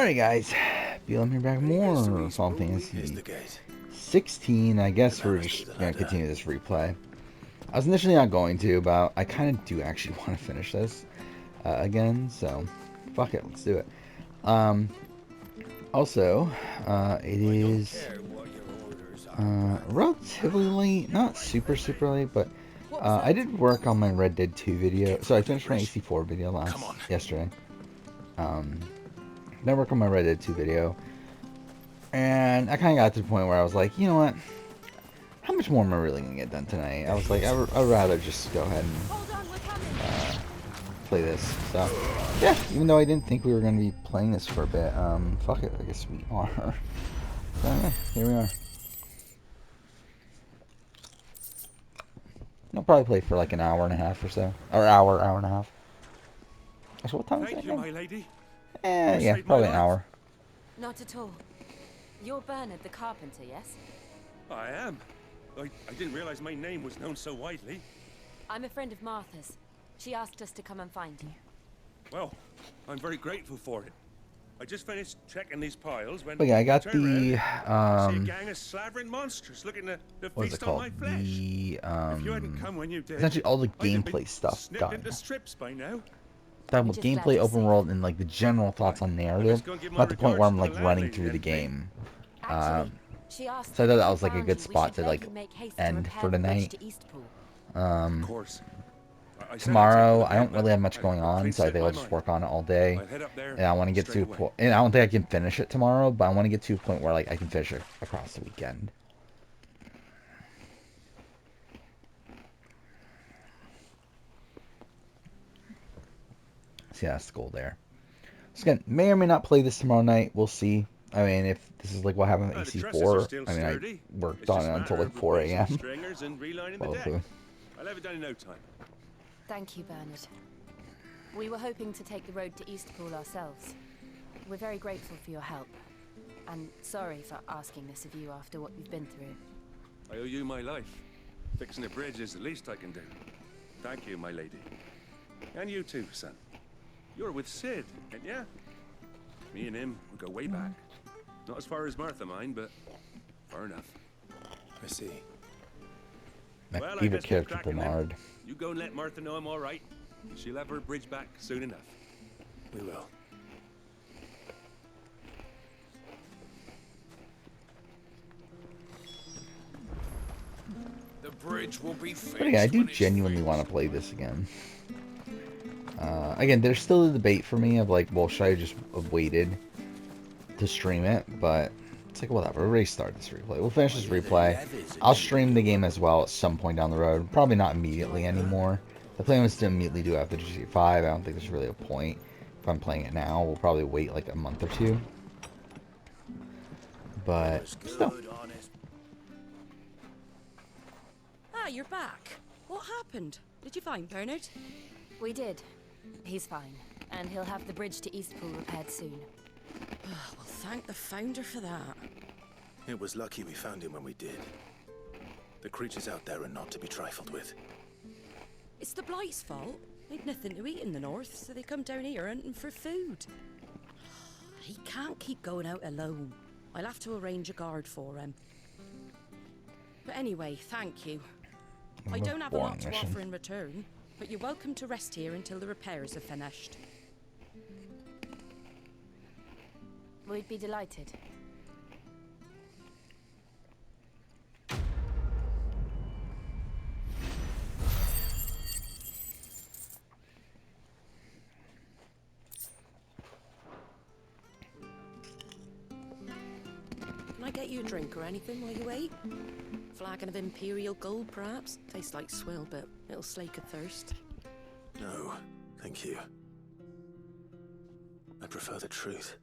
Alright guys, BLM here back more Final Fantasy 16. I guess we're just going to continue this replay. I was initially not going to, but I kind of do actually want to finish this again, so fuck it, let's do it. Also, it is relatively late, not super late, but I did work on my Red Dead 2 video, so I finished my AC4 video yesterday. Then work on my Red Dead 2 video, and I kind of got to the point where I was like, you know what, how much more am I really going to get done tonight? I was like, I'd rather just go ahead and play this. So, yeah, even though I didn't think we were going to be playing this for a bit, fuck it, I guess we are. So, yeah, here we are. I'll probably play for like an hour and a half or so. Or hour and a half. Actually, what time is it? Thank you, my lady. Yeah, probably an hour. Not at all. You're Bernard the carpenter, yes? I am. I didn't realize my name was known so widely. I'm a friend of Martha's. She asked us to come and find you. Well, I'm very grateful for it. I just finished checking these piles when I got the see a gang of slavering monsters looking to what's it feast on called? my flesh. The If you hadn't come when you did, essentially all the I'd have gameplay been stuff snipped done. into strips by now. Talking about gameplay, open world, and like the general thoughts on narrative. Not the point where I'm like running through the game. She asked So I thought that was like a good spot to like end for the night. Of course. Tomorrow I don't really have much going on, so I think I'll just work on it all day. And I want to get to a point, and I don't think I can finish it tomorrow, but I want to get to a point where like I can finish it across the weekend. So yeah, that's the goal there. So again, may or may not play this tomorrow night. We'll see. I mean, if this is like what happened with AC4, I mean, I worked on it until like 4 a.m. I'll have it done in no time. Thank you, Bernard. We were hoping to take the road to Eastpool ourselves. We're very grateful for your help. And sorry for asking this of you after what you've been through. I owe you my life. Fixing a bridge is the least I can do. Thank you, my lady. And you too, son. You're with Sid, ain't ya? Me and him, we go way back. Not as far as Martha, mind, but far enough. I see. My Well, favorite character, Bernard. You go and let Martha know I'm all right. She'll have her bridge back soon enough. We will. The bridge will be fixed. But again, I do genuinely want to play this again. Again, there's still a debate for me of like, well, should I just have waited to stream it? But it's like, whatever. We'll restart this replay. We'll finish this replay. I'll stream the game as well at some point down the road. Probably not immediately anymore. The plan was to immediately do it after GTA 5. I don't think there's really a point. If I'm playing it now, we'll probably wait like a month or two. But still. Ah, you're back. What happened? Did you find Bernard? We did. He's fine. And he'll have the bridge to Eastpool repaired soon. Well, thank the founder for that. It was lucky we found him when we did. The creatures out there are not to be trifled with. It's the Blight's fault. They've nothing to eat in the north, so they come down here hunting for food. He can't keep going out alone. I'll have to arrange a guard for him. But anyway, thank you. I don't have a lot to offer in return, but you're welcome to rest here until the repairs are finished. We'd be delighted. Can I get you a drink or anything while you wait? Flagon of Imperial Gold, perhaps? Tastes like swill, but it'll slake a thirst. No, thank you. I prefer the truth.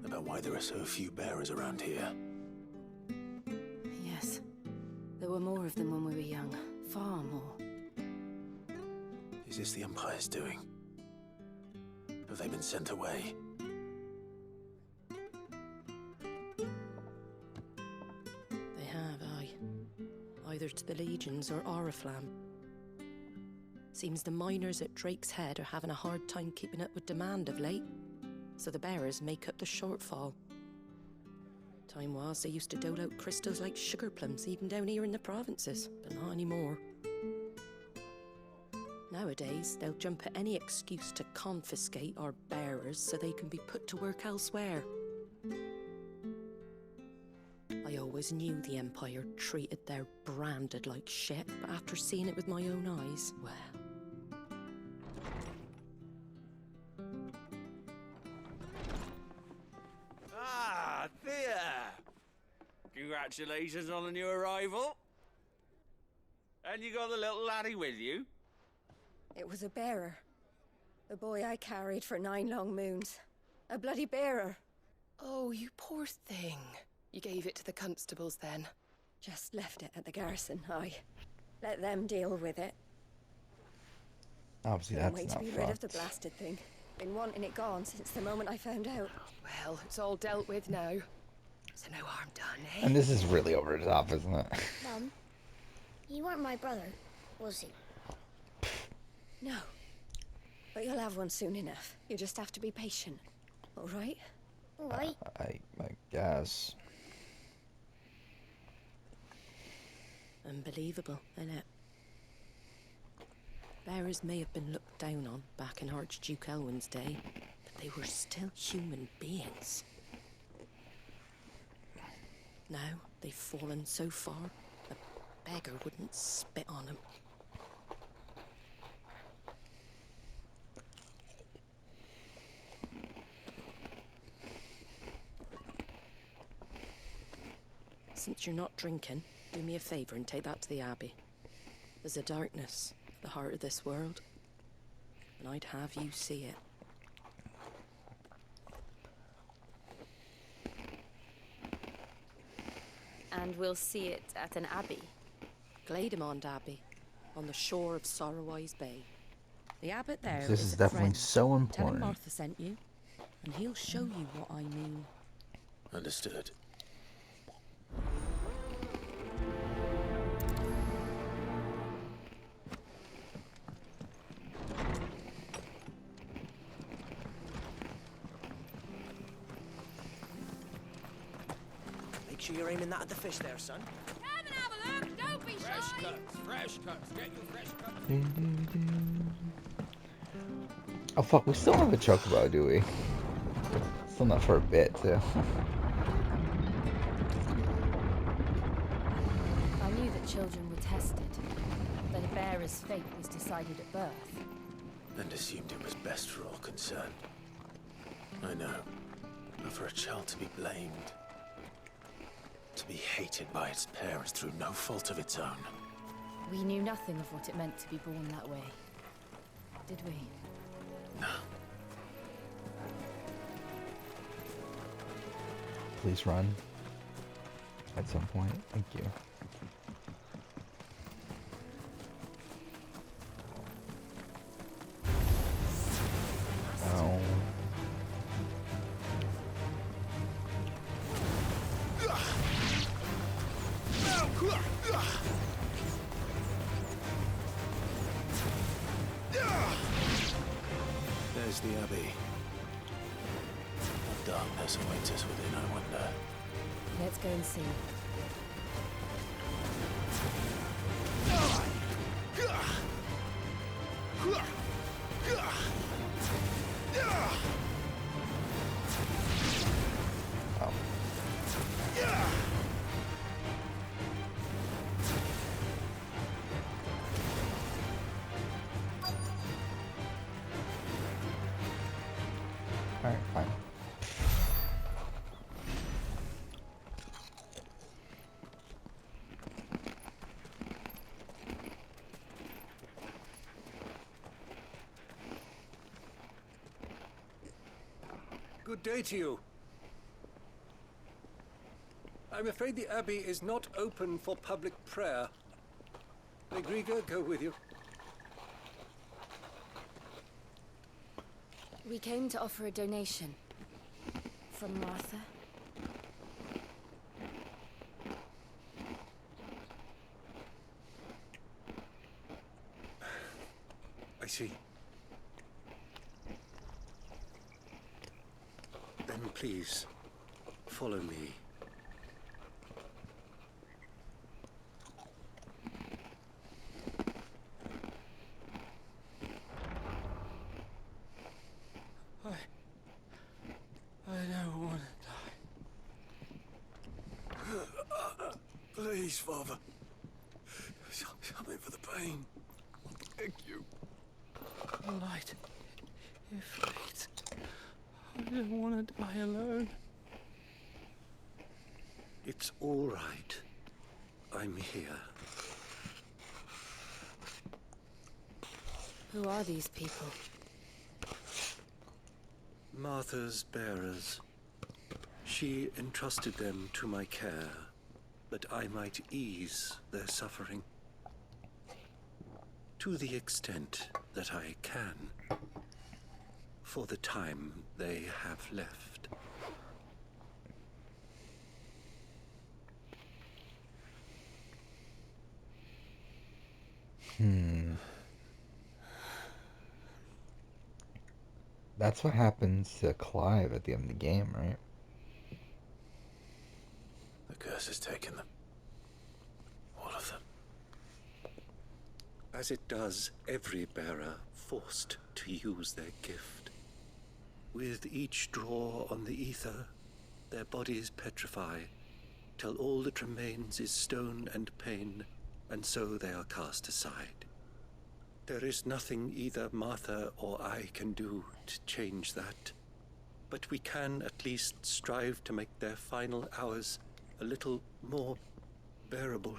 About why there are so few bearers around here. Yes. There were more of them when we were young. Far more. Is this the Empire's doing? Have they been sent away? They have, aye. Either to the Legions or Oriflamme. Seems the miners at Drake's Head are having a hard time keeping up with demand of late. so the bearers make up the shortfall. Time was, they used to dole out crystals like sugar plums, even down here in the provinces, but not anymore. Nowadays, they'll jump at any excuse to confiscate our bearers so they can be put to work elsewhere. I always knew the Empire treated their branded like shit, but after seeing it with my own eyes, well... Ah, Thea! Congratulations on the new arrival. And you got the little laddie with you? It was a bearer. The boy I carried for 9 long moons. A bloody bearer. Oh, you poor thing. You gave it to the constables then? Just left it at the garrison, I let them deal with it. Obviously, Couldn't that's wait to not be rid of the fucked. blasted thing. Been wanting it gone since the moment I found out. Well, it's all dealt with now. So no harm done, eh? And this is really over the top, isn't it? Mum, you weren't my brother, was he? No. But you'll have one soon enough. You just have to be patient. All right? All right. I guess. Unbelievable, innit? Bearers may have been looked down on back in Archduke Elwin's day, but they were still human beings. Now they've fallen so far, a beggar wouldn't spit on them. Since you're not drinking, do me a favour and take that to the Abbey. There's a darkness at the heart of this world, and I'd have you see it. And we'll see it at an abbey. Glaidemond Abbey, on the shore of Sorrowise Bay. The abbot there This is a definitely friend. so Tell him important. Martha sent you, and he'll show you what I mean. Understood. Make sure you're aiming that at the fish there, son. Come and have a look, don't be shy! Fresh cuts. Get your fresh cuts. Oh fuck, we still don't have a chocobo, do we? Still not for a bit, too. I knew that children were tested, that a bearer's fate was decided at birth. And assumed it was best for all concerned. I know. But for a child to be blamed, to be hated by its parents through no fault of its own. We knew nothing of what it meant to be born that way, did we? No. Please run. At some point. Thank you. Oh. There's the Abbey. What darkness awaits us within, I wonder. Let's go and see. Oh. Alright, fine. Good day to you. I'm afraid the Abbey is not open for public prayer. May Grieger go with you. We came to offer a donation. From Martha. I see. Please, follow me. I don't want to die. Please, Father. Something for the pain. Thank you. The light. It fades. I don't want to die alone. It's all right. I'm here. Who are these people? Martha's bearers. She entrusted them to my care, that I might ease their suffering. To the extent that I can, for the time they have left. That's what happens to Clive at the end of the game, right? The curse has taken them. All of them. As it does every bearer forced to use their gift. With each draw on the ether, their bodies petrify, till all that remains is stone and pain, and so they are cast aside. There is nothing either Martha or I can do to change that, but we can at least strive to make their final hours a little more bearable.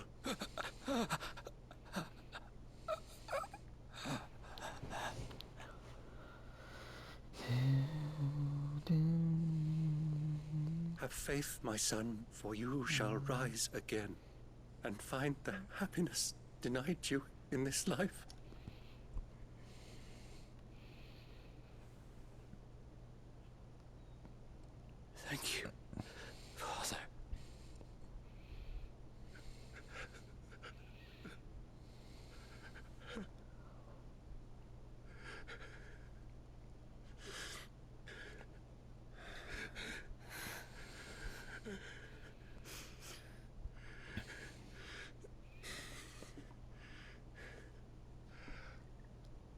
Have faith, my son, for you shall rise again and find the happiness denied you in this life. Thank you, Father.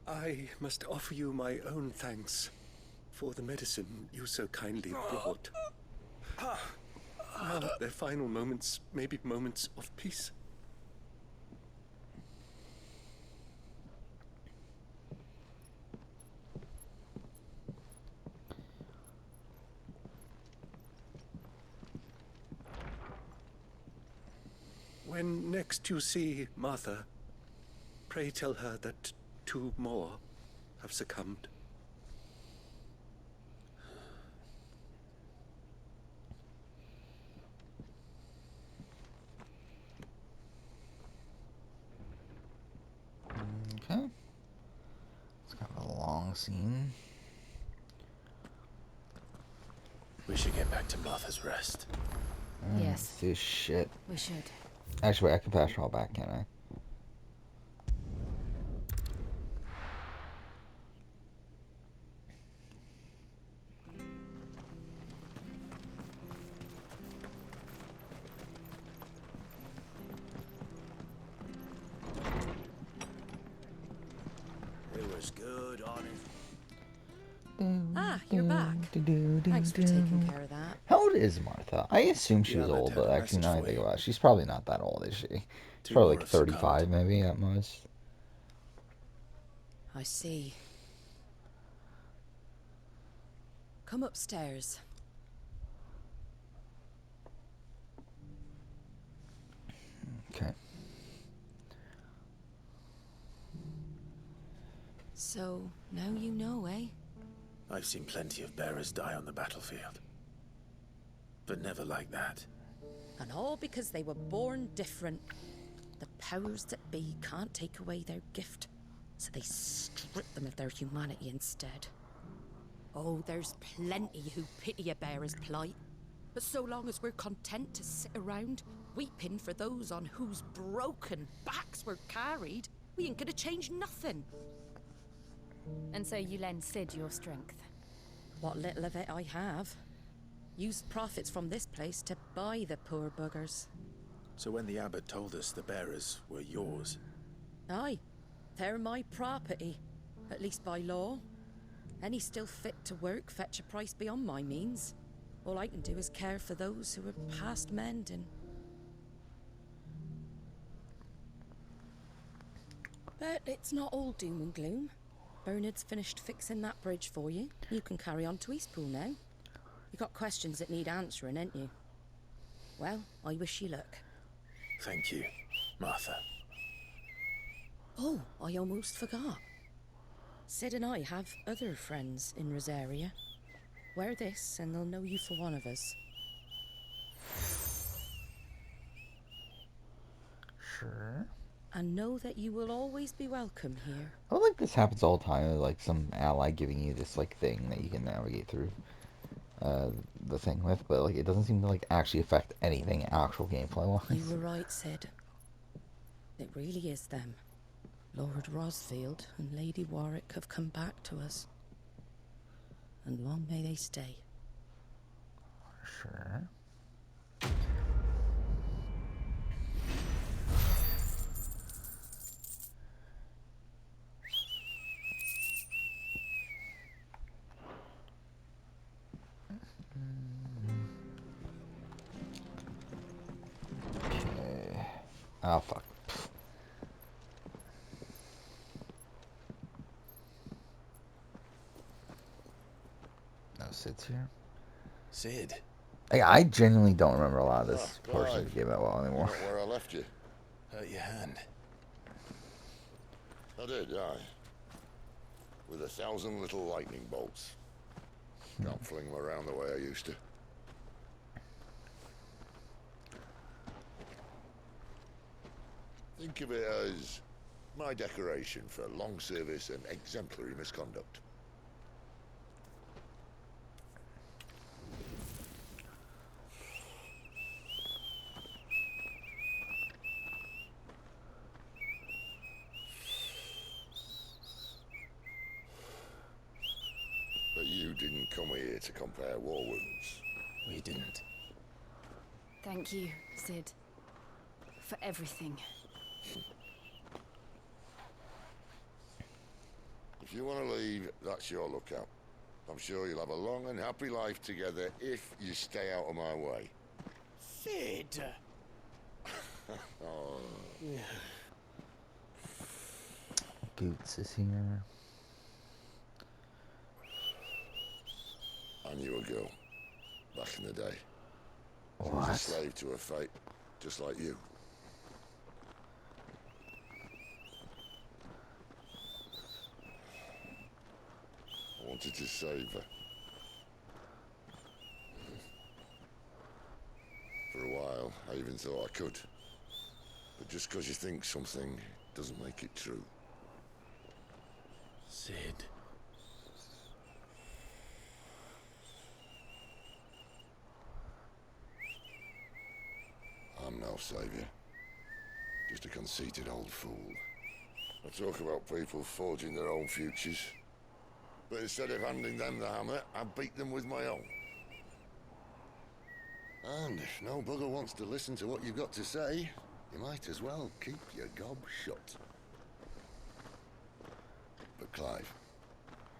I must offer you my own thanks for the medicine you so kindly brought. Now their final moments may be moments of peace. When next you see Martha, pray tell her that 2 more have succumbed. Okay. It's kind of a long scene. We should get back to Martha's Rest. Yes. Do shit. We should. Actually, wait, I can fast travel back, can't I? It was good, honest. Ah, you're back. Thanks for taking care of that. How old is Martha? I assume she Yeah, was I old, had a but actually, now I message for think you. about it, she's probably not that old, is she? She's 2 probably more like have succumbed. 35, maybe, at most. I see. Come upstairs. Okay. So, now you know, eh? I've seen plenty of bearers die on the battlefield. But never like that. And all because they were born different. The powers that be can't take away their gift, so they strip them of their humanity instead. Oh, there's plenty who pity a bearer's plight. But so long as we're content to sit around, weeping for those on whose broken backs we're carried, we ain't gonna change nothing. And so you lend Sid your strength. What little of it I have. Used profits from this place to buy the poor buggers. So when the abbot told us the bearers were yours... Aye, they're my property, at least by law. Any still fit to work fetch a price beyond my means. All I can do is care for those who are past mending. But it's not all doom and gloom. Bernard's finished fixing that bridge for you. You can carry on to Eastpool now. You got questions that need answering, ain't you? Well, I wish you luck. Thank you, Martha. Oh, I almost forgot. Sid and I have other friends in Rosaria. Wear this and they'll know you for one of us. Sure. And know that you will always be welcome here. I feel like this happens all the time. Like some ally giving you this like thing that you can navigate through the thing with, but like it doesn't seem to like actually affect anything actual gameplay wise. You were right, Sid. It really is them. Lord Rosfield and Lady Warwick have come back to us. And long may they stay. Sure. Okay. Oh fuck. No, Sid's here. Sid? I genuinely don't remember a lot of this portion of the game that well anymore. Not where I left you. Hurt your hand. I did, aye. With 1,000 little lightning bolts. Can't fling them around the way I used to. Think of it as my decoration for long service and exemplary misconduct. But you didn't come here to compare war wounds. We didn't. Thank you, Sid. For everything. If you want to leave, that's your lookout. I'm sure you'll have a long and happy life together if you stay out of my way. Sid! Oh. Boots is here. I knew a girl back in the day. She What? was a slave to her fate, just like you. I wanted to save her. For a while, I even thought I could. But just because you think something doesn't make it true. Sid. I'm no savior. Just a conceited old fool. I talk about people forging their own futures. But instead of handing them the hammer, I beat them with my own. And if no bugger wants to listen to what you've got to say, you might as well keep your gob shut. But Clive,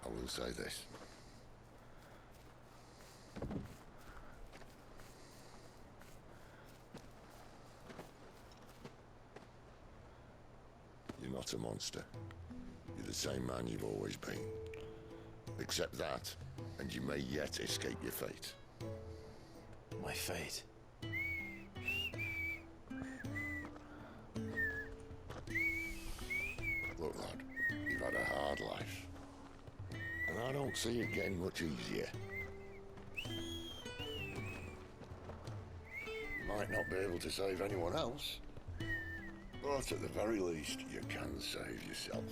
I will say this. You're not a monster. You're the same man you've always been. Accept that, and you may yet escape your fate. My fate? Look, lad, you've had a hard life. And I don't see it getting much easier. You might not be able to save anyone else, but at the very least, you can save yourself.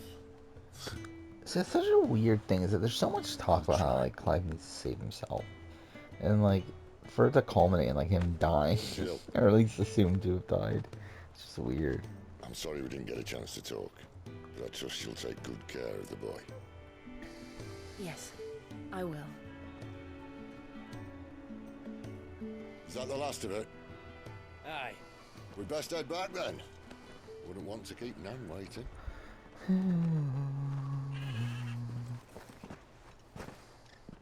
So it's such a weird thing is that there's so much talk about how like Clive needs to save himself, and like for it to culminate in like him dying, or at least assumed to have died, it's just weird. I'm sorry we didn't get a chance to talk, but I trust you'll take good care of the boy. Yes, I will. Is that the last of it? Aye. We best head back then. Wouldn't want to keep Nan waiting.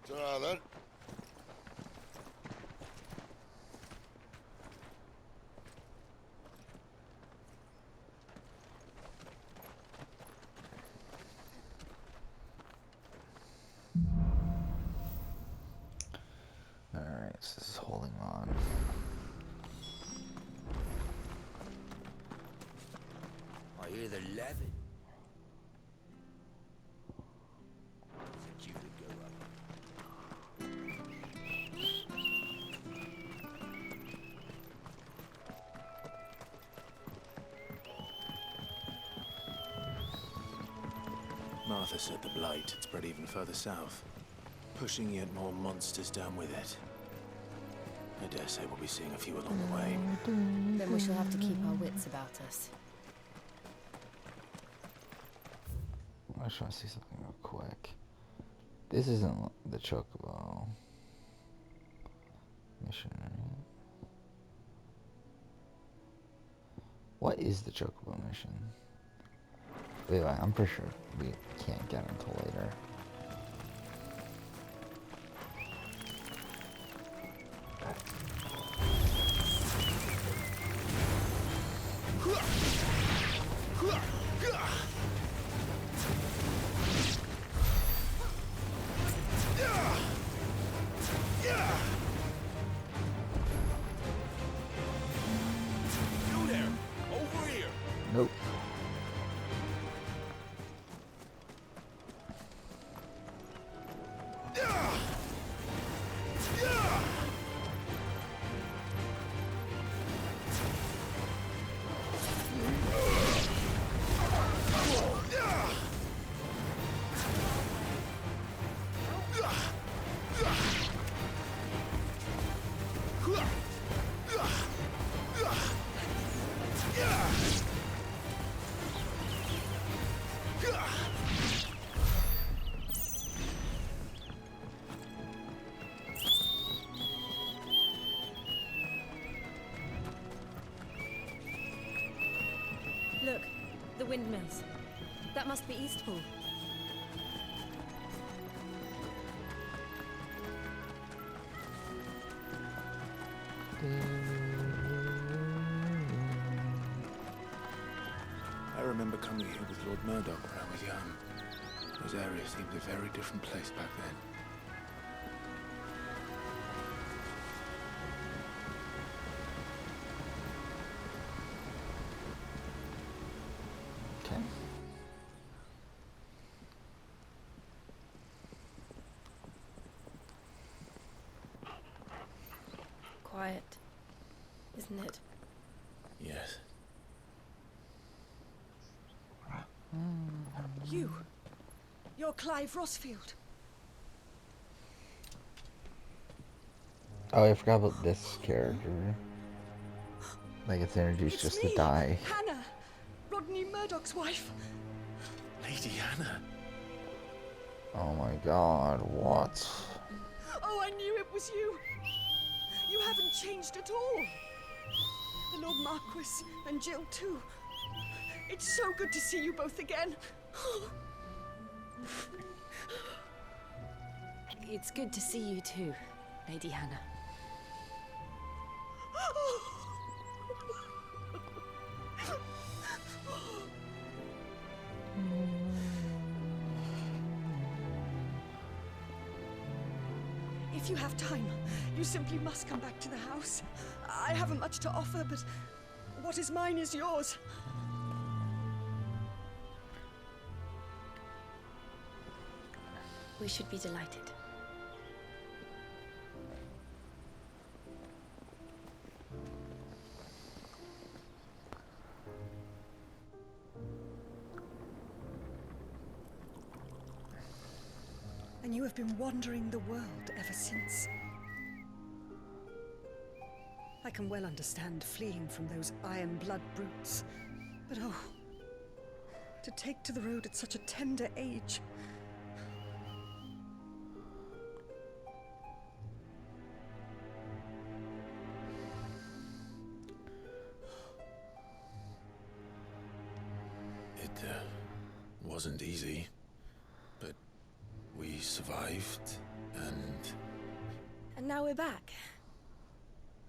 Ta-ra then. Alright, so this is holding on. I hear they're laughing. Is it you that go up? Martha said the blight had spread even further south, pushing yet more monsters down with it. I dare say we'll be seeing a few along the way. Then we shall have to keep our wits about us. I just want to see something real quick. This isn't the Chocobo mission, right? What is the Chocobo mission? Wait, I'm pretty sure we can't get it until later. You there! Over here! Nope. Look, the windmills. That must be Eastpool. I remember coming here with Lord Murdoch when I was young. This area seemed a very different place back then. Okay. Quiet, isn't it? Yes. You're Clive Rossfield. Oh, I forgot about this character. Like, it's introduced just to die. Hannah, Rodney Murdoch's wife. Lady Hannah. Oh my god, what? Oh, I knew it was you. You haven't changed at all. The Lord Marquis and Jill too. It's so good to see you both again. It's good to see you too, Lady Hannah. If you have time, you simply must come back to the house. I haven't much to offer, but what is mine is yours. We should be delighted. And you have been wandering the world ever since. I can well understand fleeing from those iron blood brutes. But oh, to take to the road at such a tender age. wasn't easy, but we survived, and... And now we're back.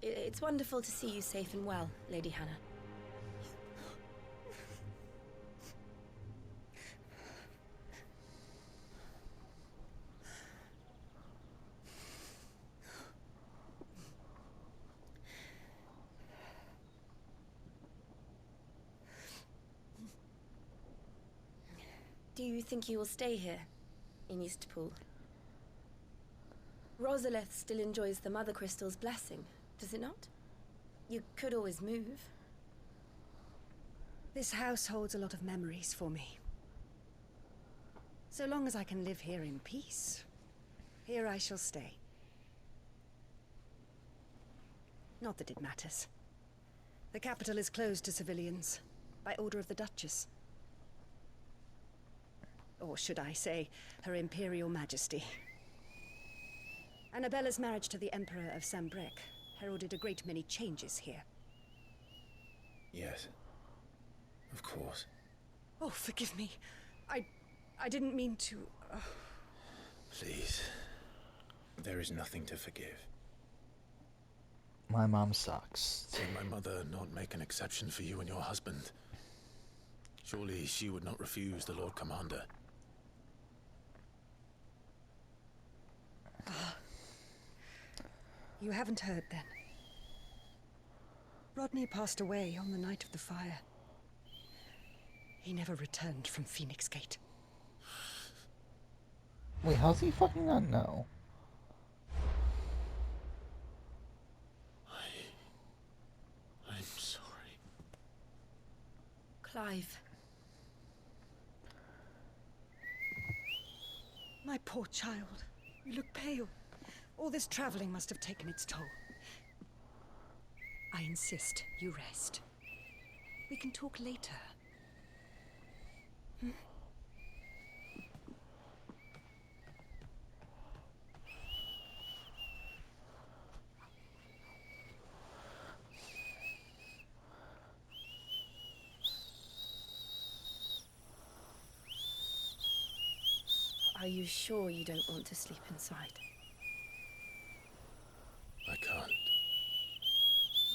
It's wonderful to see you safe and well, Lady Hannah. Do you think you will stay here, in Eastpool? Rosalith still enjoys the Mother Crystal's blessing, does it not? You could always move. This house holds a lot of memories for me. So long as I can live here in peace, here I shall stay. Not that it matters. The capital is closed to civilians, by order of the Duchess. Or should I say, Her Imperial Majesty. Annabella's marriage to the Emperor of Sambrec heralded a great many changes here. Yes, of course. Oh, forgive me. I didn't mean to... Please. There is nothing to forgive. My mom sucks. Did my mother not make an exception for you and your husband? Surely she would not refuse the Lord Commander. You haven't heard, then. Rodney passed away on the night of the fire. He never returned from Phoenix Gate. Wait, how's he fucking not know? I'm sorry. Clive. My poor child. You look pale. All this traveling must have taken its toll. I insist you rest. We can talk later. Hmm? Are you sure you don't want to sleep inside? I can't.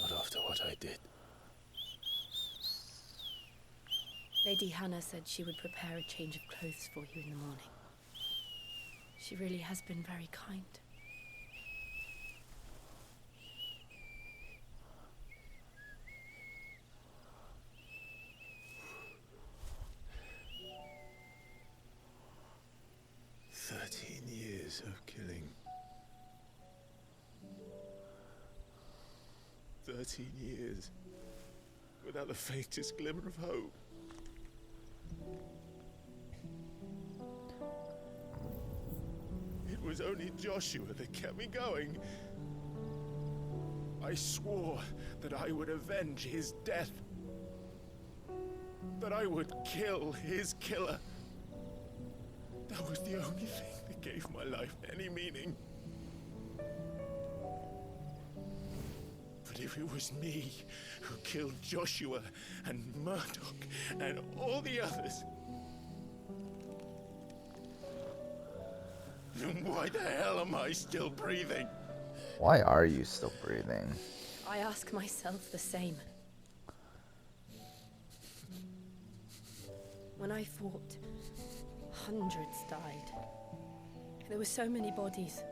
Not after what I did. Lady Hannah said she would prepare a change of clothes for you in the morning. She really has been very kind. Years of killing. 13 years without the faintest glimmer of hope. It was only Joshua that kept me going. I swore that I would avenge his death. That I would kill his killer. That was the only thing that gave my life any meaning. But if it was me who killed Joshua and Murdoch and all the others, then why the hell am I still breathing? Why are you still breathing? I ask myself the same. When I fought, hundreds died. There were so many bodies.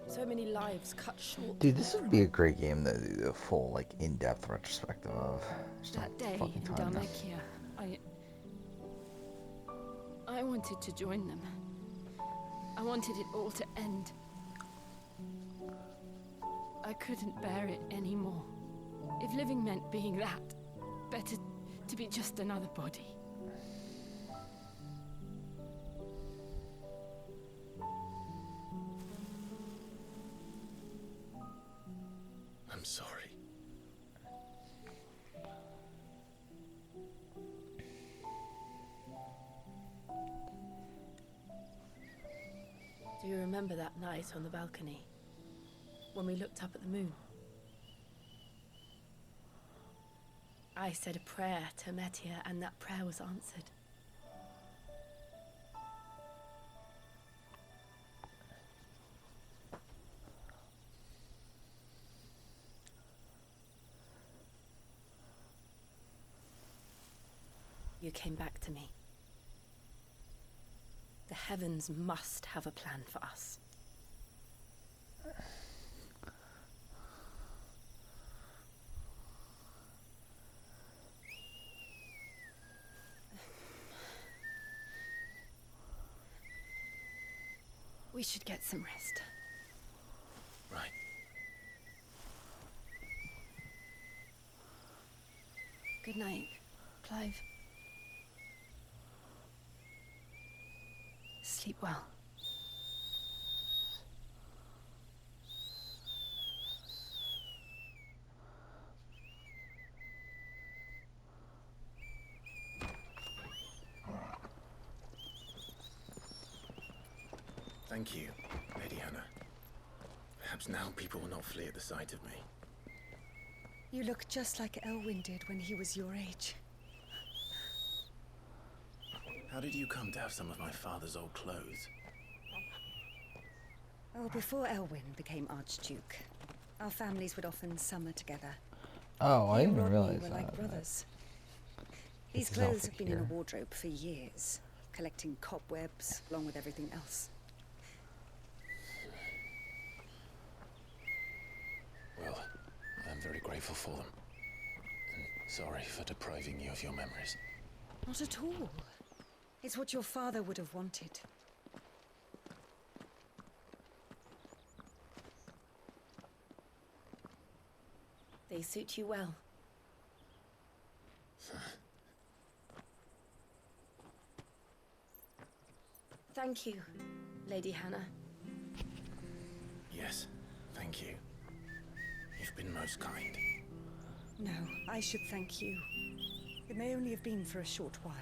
So many lives cut short. Dude, this would be a great game to do the full, like, in-depth retrospective of. Just That don't day fucking in time now. Dalmacia, I wanted to join them. I wanted it all to end. I couldn't bear it anymore. If living meant being that, better to be just another body. I'm sorry. Do you remember that night on the balcony? When we looked up at the moon? I said a prayer to Metia, and that prayer was answered. You came back to me. The heavens must have a plan for us. We should get some rest. Right. Good night, Clive. Sleep well. Thank you, Lady Hannah. Perhaps now people will not flee at the sight of me. You look just like Elwyn did when he was your age. How did you come to have some of my father's old clothes? Oh, before Elwyn became Archduke, our families would often summer together. Oh, I He and didn't Rodney realize were that. like brothers. These His clothes outfit have been in a here. wardrobe for years, collecting cobwebs along with everything else. Well, I'm very grateful for them. And sorry for depriving you of your memories. Not at all. It's what your father would have wanted. They suit you well. Thank you, Lady Hannah. Yes, thank you. You've been most kind. No, I should thank you. It may only have been for a short while,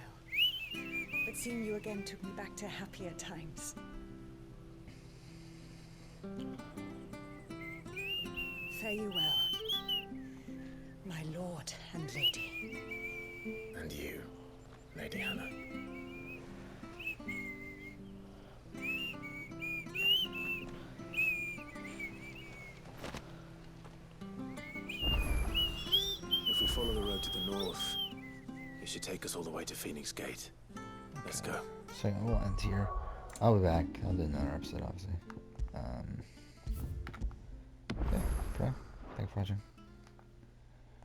but seeing you again took me back to happier times. Fare you well, my lord and lady. And you, Lady Hannah. If we follow the road to the north, it should take us all the way to Phoenix Gate. Let's go. So we'll end here. I'll be back. I'll do another episode, obviously. Yeah, thanks for watching.